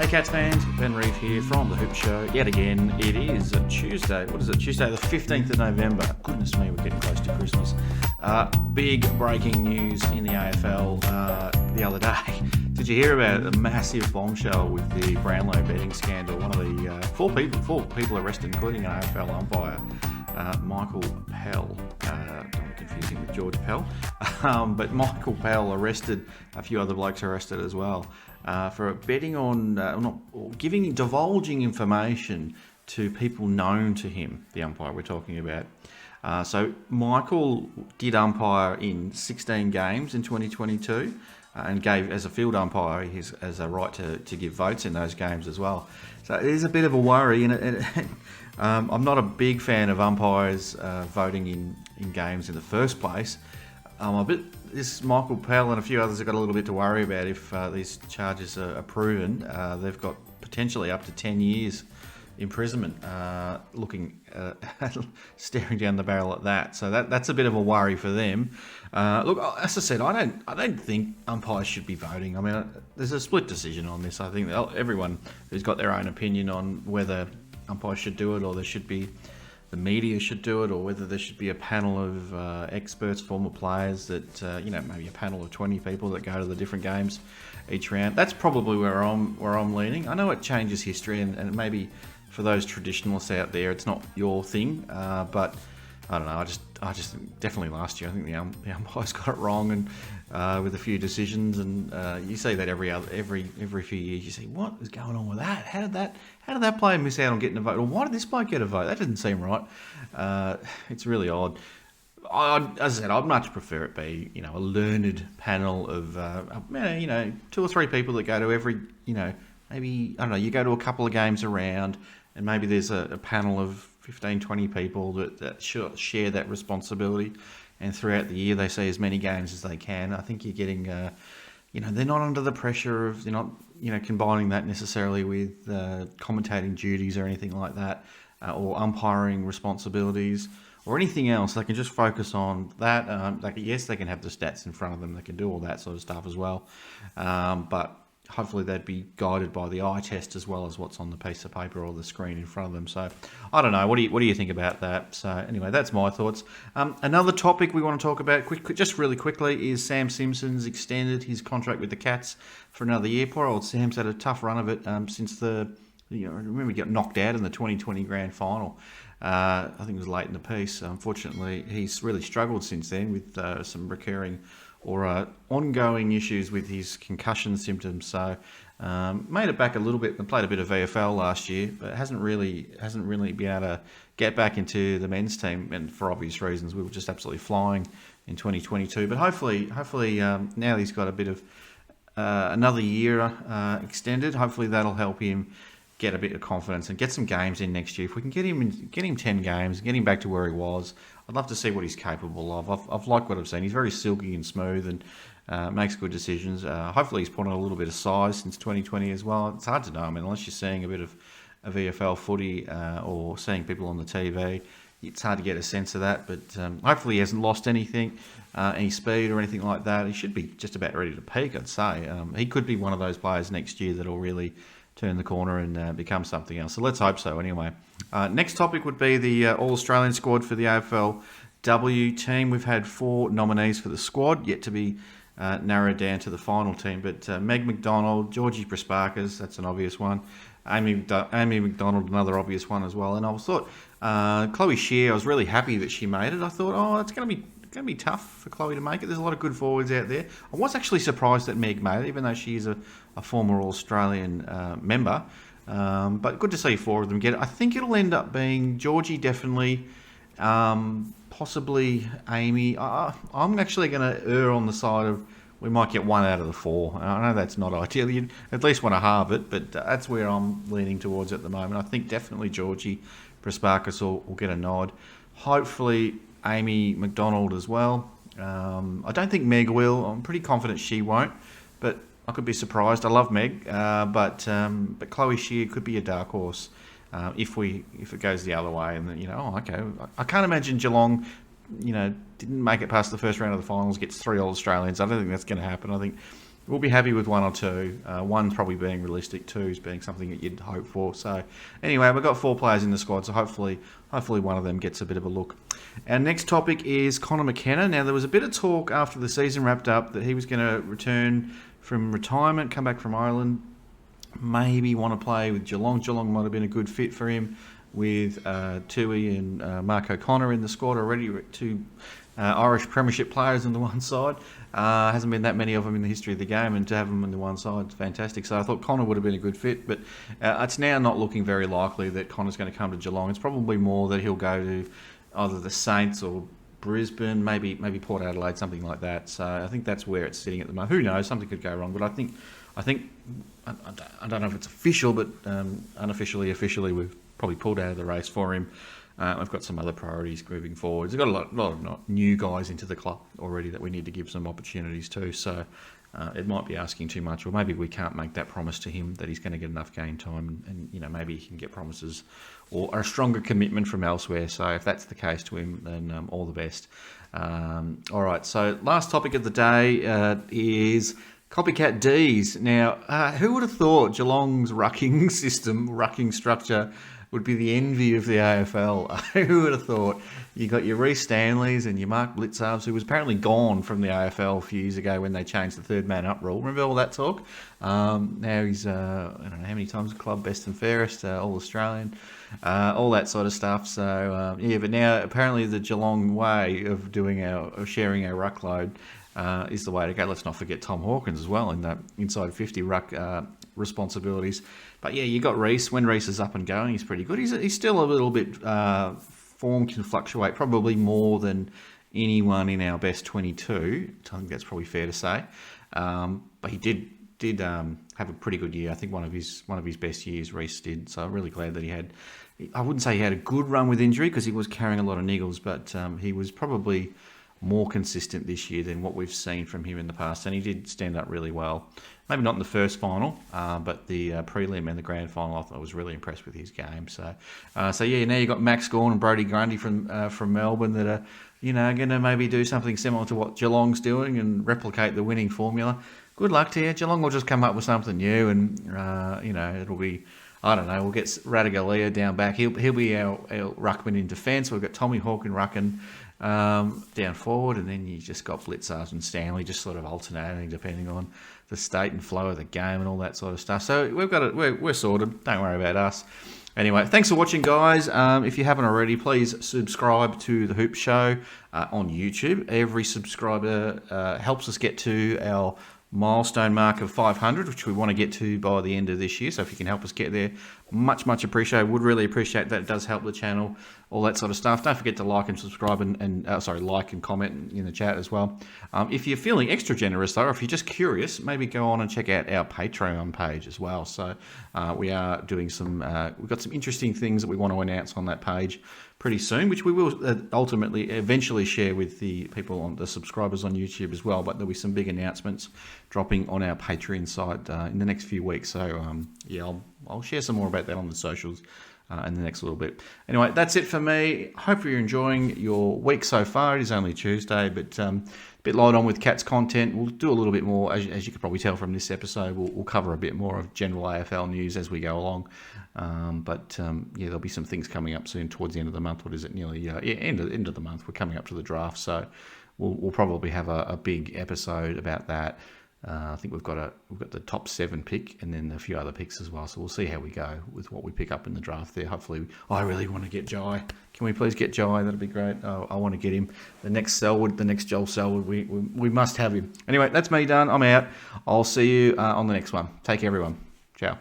Hey Cats fans, Ben Reeve here from The Hoop Show. Yet again, it is Tuesday. What is it? Tuesday the 15th of November. Goodness me, we're getting close to Christmas. Big breaking news in the AFL the other day. Did you hear about a massive bombshell with the Brownlow betting scandal? One of the four people arrested, including an AFL umpire, Michael Pell. Don't confuse him with George Pell. But Michael Pell arrested, a few other blokes arrested as well, for betting on, divulging information to people known to him, the umpire we're talking about. So Michael did umpire in 16 games in 2022 and gave, as a field umpire, as a right to give votes in those games as well. So it is a bit of a worry, and I'm not a big fan of umpires voting in games in the first place. This Michael Pell and a few others have got a little bit to worry about if these charges are proven. They've got potentially up to 10 years imprisonment, staring down the barrel at that. So that's a bit of a worry for them. Look, as I said, I don't think umpires should be voting. I mean, there's a split decision on this. I think everyone who's got their own opinion on whether umpires should do it, or the media should do it, or whether there should be a panel of experts, former players, that maybe a panel of 20 people that go to the different games each round. That's probably where I'm leaning. I know it changes history, and maybe for those traditionalists out there, it's not your thing, but I don't know. I just definitely last year, I think the umpires got it wrong, and with a few decisions, and you see that every few years. You see, what is going on with that? How did that player miss out on getting a vote? Or why did this bloke get a vote? That didn't seem right. It's really odd. As I said, I'd much prefer it be a learned panel of 2 or 3 people that go to every maybe, I don't know, you go to a couple of games around, and maybe there's a panel of 15, 20 people that share that responsibility, and throughout the year they see as many games as they can. I think you're getting, they're not under the pressure of, they're not, combining that necessarily with commentating duties or anything like that, or umpiring responsibilities or anything else. They can just focus on that. They can have the stats in front of them. They can do all that sort of stuff as well. But hopefully they'd be guided by the eye test as well as what's on the piece of paper or the screen in front of them. So I don't know. What do you think about that? So anyway, that's my thoughts. Another topic we want to talk about just really quickly is Sam Simpson's extended his contract with the Cats for another year. Poor old Sam's had a tough run of it since remember he got knocked out in the 2020 grand final. I think it was late in the piece. Unfortunately, he's really struggled since then with some recurring or ongoing issues with his concussion symptoms. So made it back a little bit and played a bit of VFL last year, but hasn't really been able to get back into the men's team. And for obvious reasons, we were just absolutely flying in 2022. But hopefully now he's got a bit of another year extended. Hopefully that'll help him get a bit of confidence and get some games in next year. If we can get him 10 games, get him back to where he was, I'd love to see what he's capable of. I've liked what I've seen. He's very silky and smooth and makes good decisions. Hopefully he's put on a little bit of size since 2020 as well. It's hard to know. I mean, unless you're seeing a bit of a VFL footy or seeing people on the TV, it's hard to get a sense of that. But hopefully he hasn't lost anything, any speed or anything like that. He should be just about ready to peak, I'd say. He could be one of those players next year that'll really turn the corner and become something else. So let's hope so anyway. Next topic would be the All-Australian squad for the AFLW team. We've had 4 nominees for the squad, yet to be narrowed down to the final team. But Meg McDonald, Georgie Prasparkas, that's an obvious one. Amy McDonald, another obvious one as well. And I thought Chloe Shear, I was really happy that she made it. I thought, it's going to be tough for Chloe to make it. There's a lot of good forwards out there. I was actually surprised that Meg made it, even though she is a former Australian member. But good to see 4 of them get it. I think it'll end up being Georgie, definitely, possibly Amy. I'm actually going to err on the side of we might get 1 out of the 4. I know that's not ideal. You'd at least want to halve it, but that's where I'm leaning towards at the moment. I think definitely Georgie Prasparkas will get a nod. Hopefully Amy McDonald as well. I don't think Meg will. I'm pretty confident she won't, but I could be surprised. I love Meg, but Chloe Shear could be a dark horse if it goes the other way. And then, okay, I can't imagine Geelong, didn't make it past the first round of the finals, gets 3 All Australians. I don't think that's going to happen. I think we'll be happy with 1 or 2. One's probably being realistic, 2's being something that you'd hope for. So anyway, we've got 4 players in the squad, so hopefully one of them gets a bit of a look. Our next topic is Conor McKenna. Now, there was a bit of talk after the season wrapped up that he was going to return from retirement, come back from Ireland, maybe want to play with Geelong. Geelong might have been a good fit for him with Tui and Mark O'Connor in the squad already, 2 Irish premiership players on the one side. Hasn't been that many of them in the history of the game, and to have them on the one side is fantastic. So I thought Conor would have been a good fit, but it's now not looking very likely that Conor's going to come to Geelong. It's probably more that he'll go to either the Saints or Brisbane, maybe Port Adelaide, something like that. So I think that's where it's sitting at the moment. Who knows? Something could go wrong, but I think I don't know if it's official, but unofficially, officially, we've probably pulled out of the race for him. We've got some other priorities moving forward. We've got a lot of new guys into the club already that we need to give some opportunities to. So it might be asking too much, or maybe we can't make that promise to him that he's going to get enough game time, and maybe he can get promises or a stronger commitment from elsewhere. So if that's the case to him, then all the best. All right. So last topic of the day is copycat Ds. Now, who would have thought Geelong's rucking structure would be the envy of the AFL? Who would have thought? You got your Reece Stanleys and your Mark Blitzarves, who was apparently gone from the AFL a few years ago when they changed the third man up rule. Remember all that talk? Now he's, I don't know how many times club best and fairest, all Australian, all that sort of stuff. So but now apparently the Geelong way of sharing our ruck load is the way to go. Let's not forget Tom Hawkins as well in the inside 50 ruck responsibilities. But yeah, you got Reece. When Reece is up and going, he's pretty good. He's still a little bit form can fluctuate, probably more than anyone in our best 22. I think that's probably fair to say. But he did have a pretty good year. I think one of his best years Reece did. So I'm really glad that he had. I wouldn't say he had a good run with injury because he was carrying a lot of niggles, but he was probably more consistent this year than what we've seen from him in the past, and he did stand up really well. Maybe not in the first final, but the prelim and the grand final, I thought I was really impressed with his game. So yeah, now you've got Max Gawn and Brodie Grundy from Melbourne that are, going to maybe do something similar to what Geelong's doing and replicate the winning formula. Good luck to you. Geelong will just come up with something new, and it'll be, I don't know, we'll get Radigalia down back. He'll be our ruckman in defence. We've got Tommy Hawk and Rucken down forward, and then you just got Blitzarves and Stanley just sort of alternating depending on the state and flow of the game and all that sort of stuff. So we've got it. We're sorted. Don't worry about us. Anyway, thanks for watching, guys. If you haven't already, please subscribe to The Hoop Show on YouTube. Every subscriber helps us get to our milestone mark of 500, which we want to get to by the end of this year. So if you can help us get there, much appreciated. Would really appreciate that. It does help the channel, all that sort of stuff. Don't forget to like and subscribe and like and comment in the chat as well. If you're feeling extra generous though, or if you're just curious, maybe go on and check out our Patreon page as well. So we are doing we've got some interesting things that we want to announce on that page pretty soon, which we will eventually share with the people on the subscribers on YouTube as well. But there'll be some big announcements dropping on our Patreon site in the next few weeks. So I'll share some more about that on the socials in the next little bit. Anyway, that's it for me. Hope you're enjoying your week so far. It is only Tuesday, but a bit light on with Cats content. We'll do a little bit more, as you could probably tell from this episode. We'll cover a bit more of general AFL news as we go along. There'll be some things coming up soon towards the end of the month. What is it? Nearly end of the month. We're coming up to the draft, so we'll probably have a big episode about that. I think we've got the top 7 pick and then a few other picks as well. So we'll see how we go with what we pick up in the draft there. Hopefully, I really want to get Jai. Can we please get Jai? That'd be great. I want to get him. The next Selwood, the next Joel Selwood. We must have him. Anyway, that's me done. I'm out. I'll see you on the next one. Take care, everyone. Ciao.